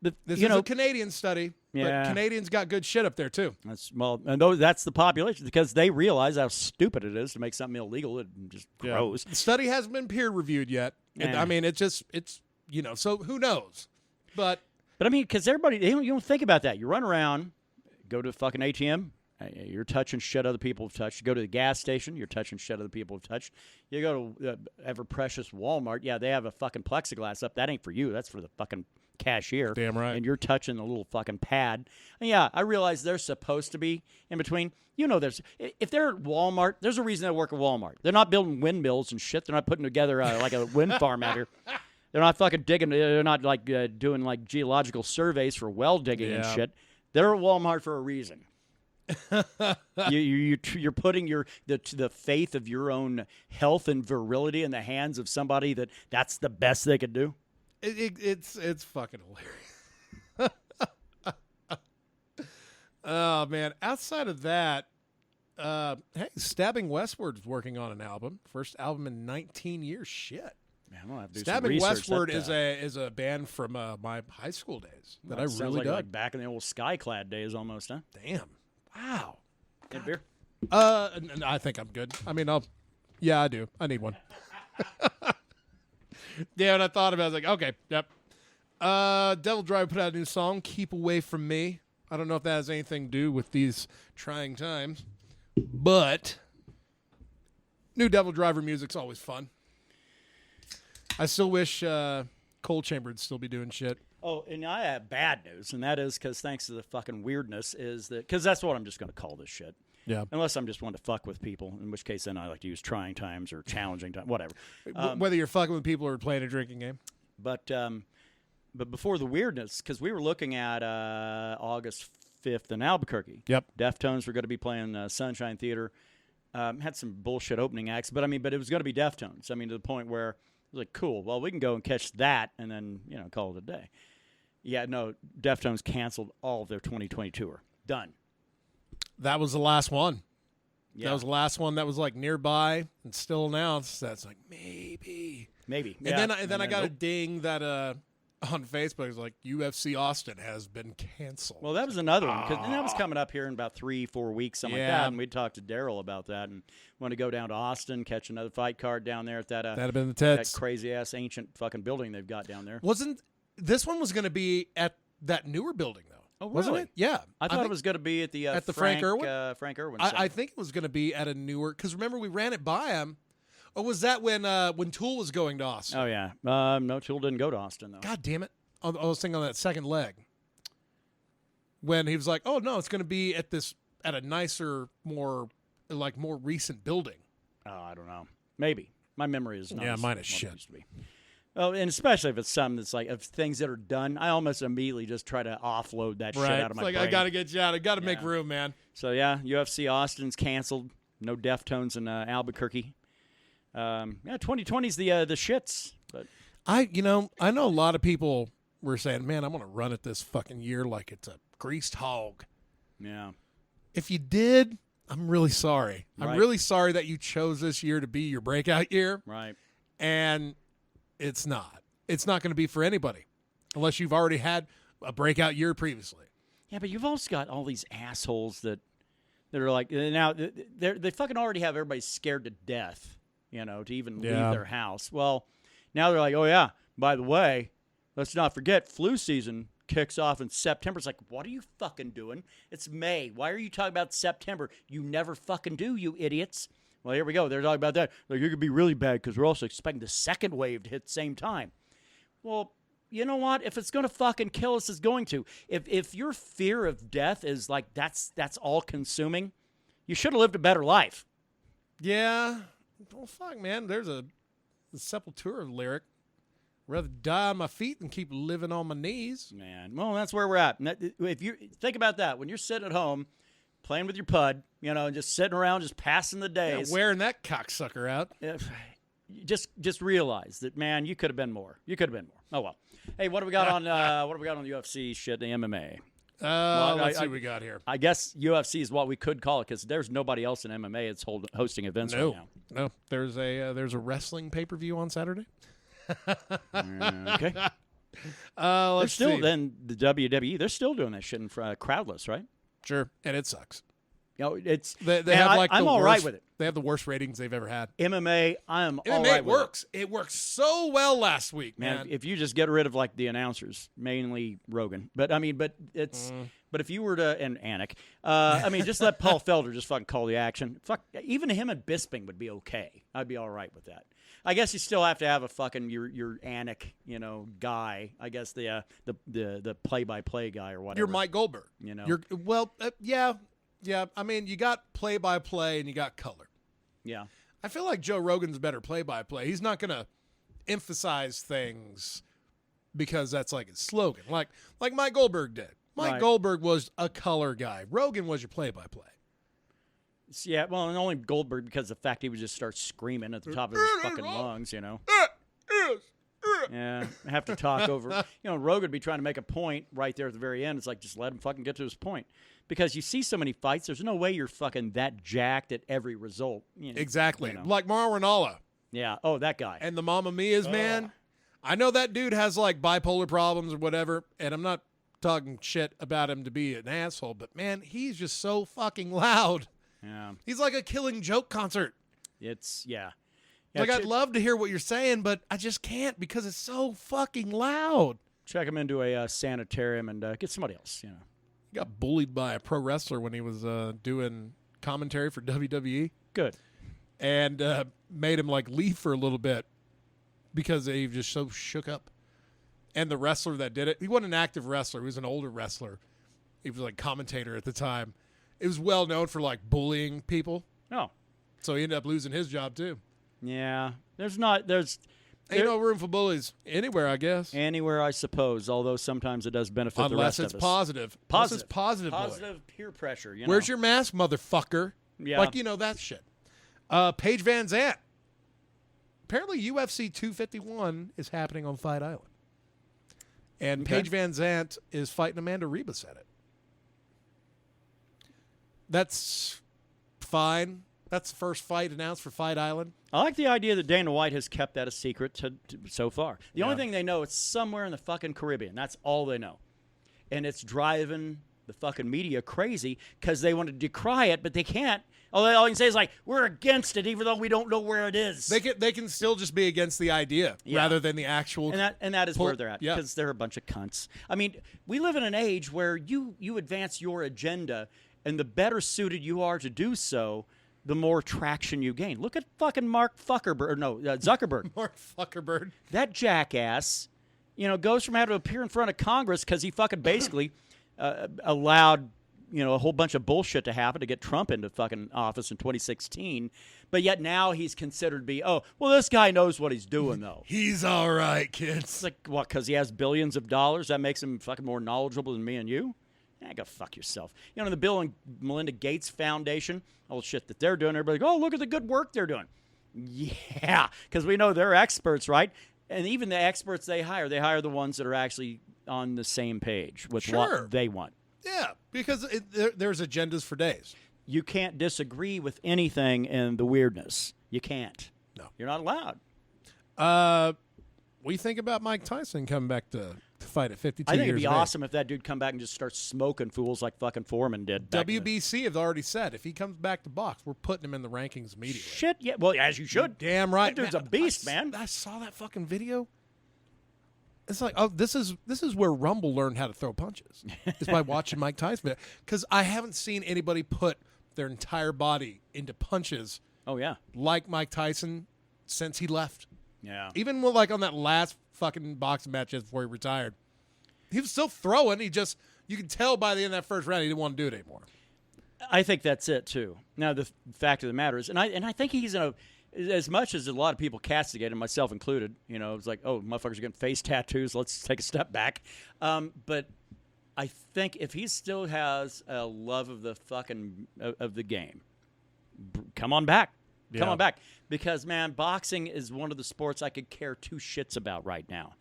This is a Canadian study, yeah. But Canadians got good shit up there too. That's the population because they realize how stupid it is to make something illegal. It just grows. The study hasn't been peer reviewed yet. I mean, it's so who knows? But I mean, because everybody, you don't think about that. You run around, go to a fucking ATM, you're touching shit other people have touched. You go to the gas station, you're touching shit other people have touched. You go to ever-precious Walmart, yeah, they have a fucking plexiglass up. That ain't for you. That's for the fucking cashier. Damn right. And you're touching the little fucking pad. And yeah, I realize they're supposed to be in between. If they're at Walmart, there's a reason they work at Walmart. They're not building windmills and shit. They're not putting together like a wind farm out here. They're not fucking digging. They're not like doing like geological surveys for well digging and shit. They're at Walmart for a reason. You're putting the faith of your own health and virility in the hands of somebody that's the best they could do. It's fucking hilarious. Oh man! Outside of that, hey, Stabbing Westward's working on an album. First album in 19 years. Shit. Man, I'm gonna have to do Stabbing some research. Westward is a band from my high school days that I really dug. Like back in the old Skyclad days, almost, huh? Damn! Wow. Get a beer? I think I'm good. I mean, I do. I need one. Yeah, and I thought about it. I was like, okay, yep. Devil Driver put out a new song, "Keep Away From Me." I don't know if that has anything to do with these trying times, but new Devil Driver music's always fun. I still wish Cold Chamber would still be doing shit. Oh, and I have bad news, and that is because thanks to the fucking weirdness because that's what I'm just going to call this shit. Yeah. Unless I'm just wanting to fuck with people, in which case then I like to use trying times or challenging times, whatever. Whether you're fucking with people or playing a drinking game. But before the weirdness, because we were looking at August 5th in Albuquerque. Yep. Deftones were going to be playing Sunshine Theater. Had some bullshit opening acts, but it was going to be Deftones. I mean, to the point where it was like, cool, well, we can go and catch that and then, call it a day. Yeah, no, Deftones canceled all of their 2020 tour. Done. That was the last one. Yeah. That was the last one that was like nearby and still announced. That's like maybe. And then I got a ding that on Facebook. It was like UFC Austin has been canceled. Well, that was another one because that was coming up here in about 3-4 weeks, something like that. And we talked to Daryl about that and want to go down to Austin, catch another fight card down there at that'd have been the tits. That crazy ass ancient fucking building they've got down there. This one was going to be at that newer building though? Oh, really? Wasn't it? Yeah. I thought it was going to be at the Frank Irwin. Frank Irwin. I think it was going to be at a newer because remember we ran it by him. Or was that when Tool was going to Austin? Oh yeah. No, Tool didn't go to Austin though. God damn it! I was thinking on that second leg when he was like, "Oh no, it's going to be at a nicer, more recent building." Oh, I don't know. Maybe my memory is not. Yeah, mine is shit. Oh, and especially if it's something that's like of things that are done, I almost immediately just try to offload that shit out of my It's like, brain. I got to get you out. I got to make room, man. So, yeah, UFC Austin's canceled. No Deftones in Albuquerque. 2020's the shits. But I know a lot of people were saying, man, I'm going to run it this fucking year like it's a greased hog. yeah. If you did, I'm really sorry. Right. I'm really sorry that you chose this year to be your breakout year. Right. And it's not. It's not going to be for anybody unless you've already had a breakout year previously. Yeah, but you've also got all these assholes that are like, now they fucking already have everybody scared to death, to even leave their house. Well, now they're like, oh, yeah, by the way, let's not forget flu season kicks off in September. It's like, what are you fucking doing? It's May. Why are you talking about September? You never fucking do, you idiots. Well, here we go. They're talking about that. Like, it could be really bad because we're also expecting the second wave to hit the same time. Well, you know what? If it's going to fucking kill us, it's going to. If your fear of death is like that's all consuming, you should have lived a better life. Yeah. Well, fuck, man. There's the Sepultura lyric. Rather die on my feet than keep living on my knees. Man, well, that's where we're at. If you think about that, when you're sitting at home playing with your pud, just sitting around, just passing the days, wearing that cocksucker out. Just realize that, man, you could have been more. You could have been more. Oh well. Hey, what do we got on? What do we got on the UFC shit? The MMA. Let's see what we got here. I guess UFC is what we could call it because there's nobody else in MMA that's hosting events right now. No, there's a wrestling pay-per-view on Saturday. Okay. Let's still see. then the WWE. They're still doing that shit in crowdless, right? Sure, and it sucks. It's They have like I'm the all worst, right with it. They have the worst ratings they've ever had. MMA, I'm all MMA right with works. It worked so well last week, man. If you just get rid of like the announcers, mainly Rogan, but it's but if you were to and Anik, just let Paul Felder just fucking call the action. Fuck, even him and Bisping would be okay. I'd be all right with that. I guess you still have to have a fucking your Anik, guy. I guess the play-by-play guy or whatever. You're Mike Goldberg. Yeah. I mean, you got play-by-play and you got color. Yeah. I feel like Joe Rogan's better play-by-play. He's not going to emphasize things because that's like his slogan, like Mike Goldberg did. Mike Goldberg was a color guy. Rogan was your play-by-play. Yeah, well, and only Goldberg because of the fact he would just start screaming at the top of his fucking lungs, Yeah, I have to talk over. Rogan would be trying to make a point right there at the very end. It's like, just let him fucking get to his point. Because you see so many fights, there's no way you're fucking that jacked at every result. Exactly. Like Mauro Ranallo. Yeah. Oh, that guy. And the Mamma Mia's, man. I know that dude has like bipolar problems or whatever, and I'm not talking shit about him to be an asshole, but man, he's just so fucking loud. Yeah. He's like a Killing Joke concert. Yeah, like, I'd love to hear what you're saying, but I just can't because it's so fucking loud. Check him into a sanitarium and get somebody else, He got bullied by a pro wrestler when he was doing commentary for WWE. Good. And made him like leave for a little bit because he was just so shook up. And the wrestler that did it, he wasn't an active wrestler. He was an older wrestler. He was like commentator at the time. It was well known for like bullying people. Oh. So he ended up losing his job too. Yeah. Ain't no room for bullies anywhere, I guess. Anywhere, I suppose, although sometimes it does benefit the rest of us. Unless it's positive. Unless it's positive. Positive peer pressure. Where's your mask, motherfucker? Yeah. Like, that shit. Paige Van Zandt. Apparently UFC 251 is happening on Fight Island. And Paige Van Zandt is fighting Amanda Ribas at it. That's fine. That's the first fight announced for Fight Island. I like the idea that Dana White has kept that a secret so far. The only thing they know is somewhere in the fucking Caribbean. That's all they know. And it's driving the fucking media crazy because they want to decry it, but they can't. All they can say is like, we're against it, even though we don't know where it is. They can still just be against the idea rather than the actual. And that is where they're at because they're a bunch of cunts. I mean, we live in an age where you advance your agenda, and the better suited you are to do so, the more traction you gain. Look at fucking Zuckerberg. Mark Zuckerberg. That jackass, goes from having to appear in front of Congress because he fucking basically allowed a whole bunch of bullshit to happen to get Trump into fucking office in 2016. But yet now he's considered to be, this guy knows what he's doing, though. He's all right, kids. It's like, what, because he has billions of dollars? That makes him fucking more knowledgeable than me and you? Go fuck yourself. The Bill and Melinda Gates Foundation, all the shit that they're doing, everybody's like, look at the good work they're doing. Yeah, because we know they're experts, right? And even the experts they hire the ones that are actually on the same page with what they want. Yeah, because there's agendas for days. You can't disagree with anything in the weirdness. You can't. No. You're not allowed. What do you think about Mike Tyson coming back to fight at 52 I think years it'd be of age? awesome if that dude come back and just starts smoking fools like fucking Foreman did. WBC have already said if he comes back to box, we're putting him in the rankings immediately. Shit, yeah. Well, as you should. Damn right. That dude's a beast, man. I saw that fucking video. It's like, this is where Rumble learned how to throw punches. Is by watching Mike Tyson. Because I haven't seen anybody put their entire body into punches. Oh, yeah. Like Mike Tyson since he left. Yeah. Even on that last fucking boxing match just before he retired. He was still throwing. You could tell by the end of that first round he didn't want to do it anymore. I think that's it, too. Now, the fact of the matter is, and I think he's as much as a lot of people castigate him, myself included, it's like, motherfuckers are getting face tattoos, let's take a step back. But I think if he still has a love of the fucking of the game, come on back. Yeah. Come on back. Because, man, boxing is one of the sports I could care two shits about right now.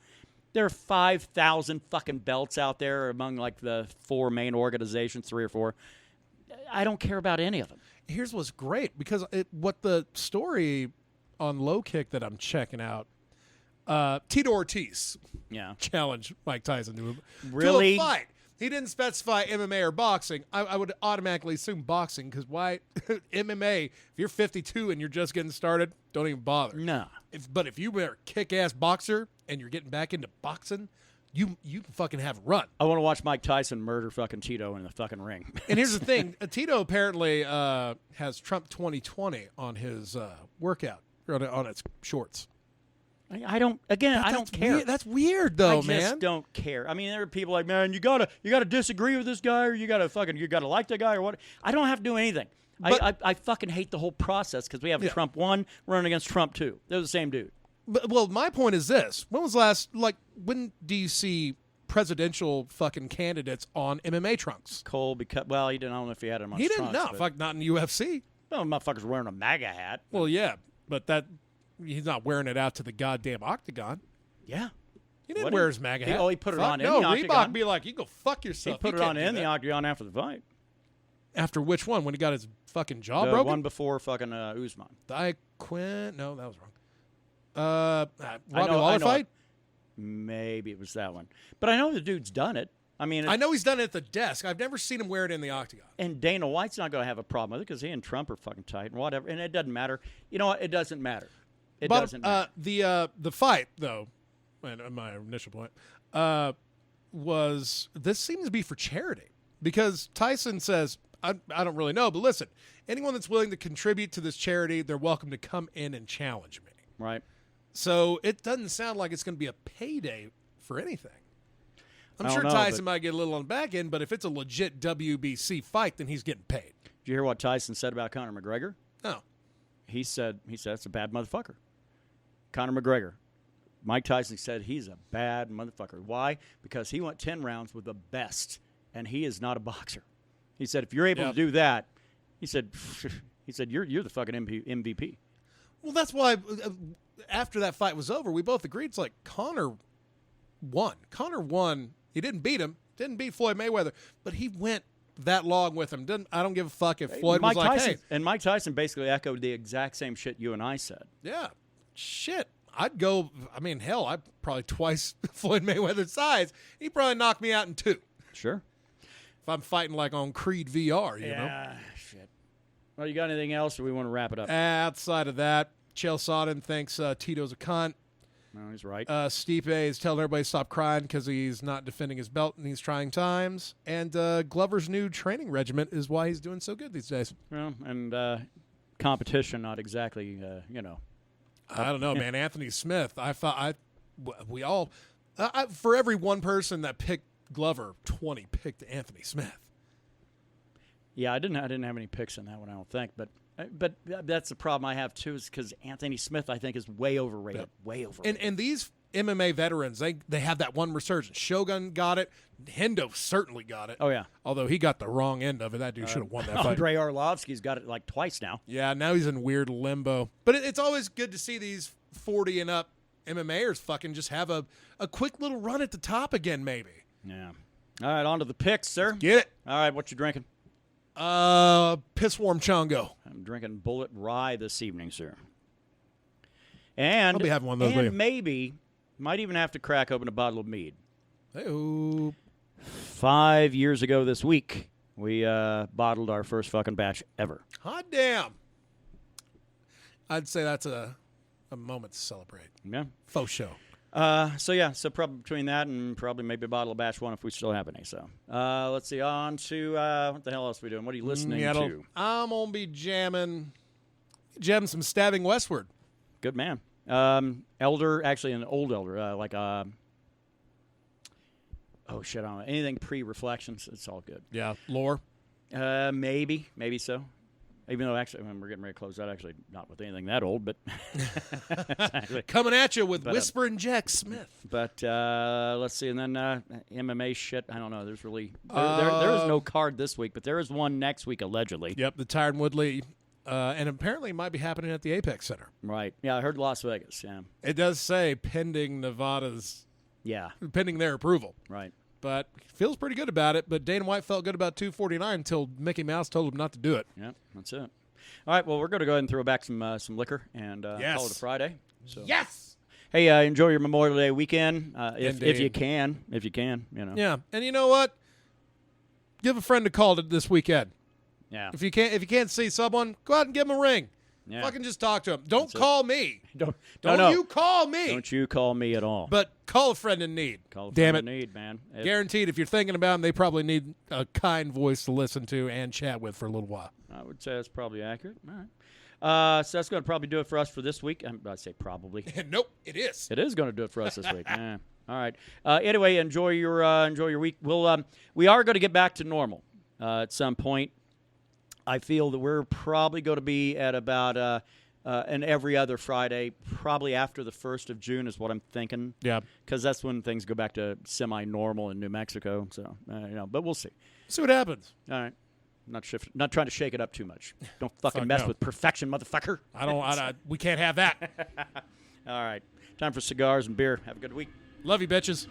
There are 5,000 fucking belts out there among, the four main organizations, 3 or 4. I don't care about any of them. Here's what's great, because what the story on Low Kick that I'm checking out, Tito Ortiz challenged Mike Tyson to a fight. He didn't specify MMA or boxing. I would automatically assume boxing, because why? MMA, if you're 52 and you're just getting started, don't even bother. No. But if you were a kick-ass boxer and you're getting back into boxing, you can fucking have a run. I want to watch Mike Tyson murder fucking Tito in the fucking ring. And here's the thing. Tito apparently has Trump 2020 on his workout, or on its shorts. I don't care. That's weird, though, man. I just don't care. I mean, there are people like, man, you gotta disagree with this guy, or you gotta like that guy, or what. I don't have to do anything. But, I fucking hate the whole process, because we have Trump 1 running against Trump 2. They're the same dude. Well, my point is this. When was when do you see presidential fucking candidates on MMA trunks? Cole, because, well, he didn't. I don't know if he had him on his trunks. He didn't. No, not in UFC. Well, motherfucker's wearing a MAGA hat. Well, yeah, but he's not wearing it out to the goddamn octagon. Yeah. He didn't wear his MAGA hat. He put it on in the octagon. Reebok be like, you go fuck yourself. He put it on in the octagon after the fight. After which one? When he got his fucking jaw the broken? One before fucking Usman. No, that was wrong. Robbie Lawler fight? Maybe it was that one. But I know the dude's done it. I mean, I know he's done it at the desk. I've never seen him wear it in the octagon. And Dana White's not going to have a problem with it, because he and Trump are fucking tight and whatever. And it doesn't matter. You know what? It doesn't matter. It doesn't matter. The fight, though, and my initial point, was this seems to be for charity, because Tyson says, I don't really know, but listen, anyone that's willing to contribute to this charity, they're welcome to come in and challenge me. Right. So it doesn't sound like it's going to be a payday for anything. I'm sure Tyson might get a little on the back end, but if it's a legit WBC fight, then he's getting paid. Did you hear what Tyson said about Conor McGregor? No. He said it's a bad motherfucker. Conor McGregor. Mike Tyson said he's a bad motherfucker. Why? Because he went 10 rounds with the best, and he is not a boxer. He said, if you're able to do that, he said you're the fucking MVP. Well, that's why after that fight was over, we both agreed it's like Conor won. Conor won. He didn't beat him. Didn't beat Floyd Mayweather, but he went that long with him. I don't give a fuck if Floyd was like, hey. And Mike Tyson basically echoed the exact same shit you and I said. Yeah. Shit. I'd go, hell, I'm probably twice Floyd Mayweather's size. He'd probably knock me out in 2. Sure. If I'm fighting like on Creed VR, you know? Yeah, shit. Well, you got anything else, or we want to wrap it up? Outside of that, Chael Sonnen thinks Tito's a cunt. No, he's right. Stipe is telling everybody to stop crying because he's not defending his belt in these trying times. And Glover's new training regimen is why he's doing so good these days. Well, and competition, not exactly, I don't know, man. Anthony Smith, we all, for every one person that picked Glover, 20 picked Anthony Smith. Yeah, I didn't have any picks in that one, I don't think. But that's the problem I have, too, is because Anthony Smith, I think, is way overrated. Yep. Way overrated. And these MMA veterans, they have that one resurgence. Shogun got it. Hendo certainly got it. Oh, yeah. Although he got the wrong end of it. That dude should have won that fight. Andrei Arlovsky's got it like twice now. Yeah, now he's in weird limbo. But it's always good to see these 40 and up MMAers fucking just have a quick little run at the top again, maybe. Yeah. All right, on to the picks, sir. Get it. All right, what you drinking? Piss warm Chongo. I'm drinking Bullet Rye this evening, sir. And I'll be having one of those later. And maybe might even have to crack open a bottle of Mead. Hey-oh. 5 years ago this week, we bottled our first fucking batch ever. Hot damn. I'd say that's a moment to celebrate. Yeah. Faux show. So probably between that and probably maybe a bottle of batch one if we still have any. So let's see. On to what the hell else are we doing? What are you listening to? I'm gonna be jamming some Stabbing Westward. Good man. Elder, actually an old Elder, oh shit, I don't know. Anything pre-Reflections, it's all good. Yeah, lore. Maybe so. Even though actually when we're getting ready to close out, actually not with anything that old, but coming at you with Whispering Jack Smith. But let's see, and then MMA shit. I don't know. There's really there is no card this week, but there is one next week allegedly. Yep, the Tyron Woodley, and apparently it might be happening at the Apex Center. Right. Yeah, I heard Las Vegas. Yeah. It does say pending Nevada's. Yeah. Pending their approval. Right. But feels pretty good about it. But Dana White felt good about 249 until Mickey Mouse told him not to do it. Yeah, that's it. All right, well, we're going to go ahead and throw back some liquor and call it a Friday. So. Yes! Hey, enjoy your Memorial Day weekend if you can, you know. Yeah, and you know what? Give a friend a call this weekend. Yeah. If you can't see someone, go out and give them a ring. Yeah. Fucking just talk to them. Don't call me. Don't you call me. Don't you call me at all. But call a friend in need. Call a Damn friend it. in need, man. Guaranteed, if you're thinking about them, they probably need a kind voice to listen to and chat with for a little while. I would say that's probably accurate. All right. So that's going to probably do it for us for this week. I'd say probably. Nope, it is. It is going to do it for us this week. Yeah. All right. Anyway, enjoy your week. We are going to get back to normal at some point. I feel that we're probably going to be at about an every other Friday, probably after the 1st of June is what I'm thinking. Yeah. Because that's when things go back to semi-normal in New Mexico. So, but we'll see. See what happens. All right. Not trying to shake it up too much. Don't fucking mess with perfection, motherfucker. We can't have that. All right. Time for cigars and beer. Have a good week. Love you, bitches.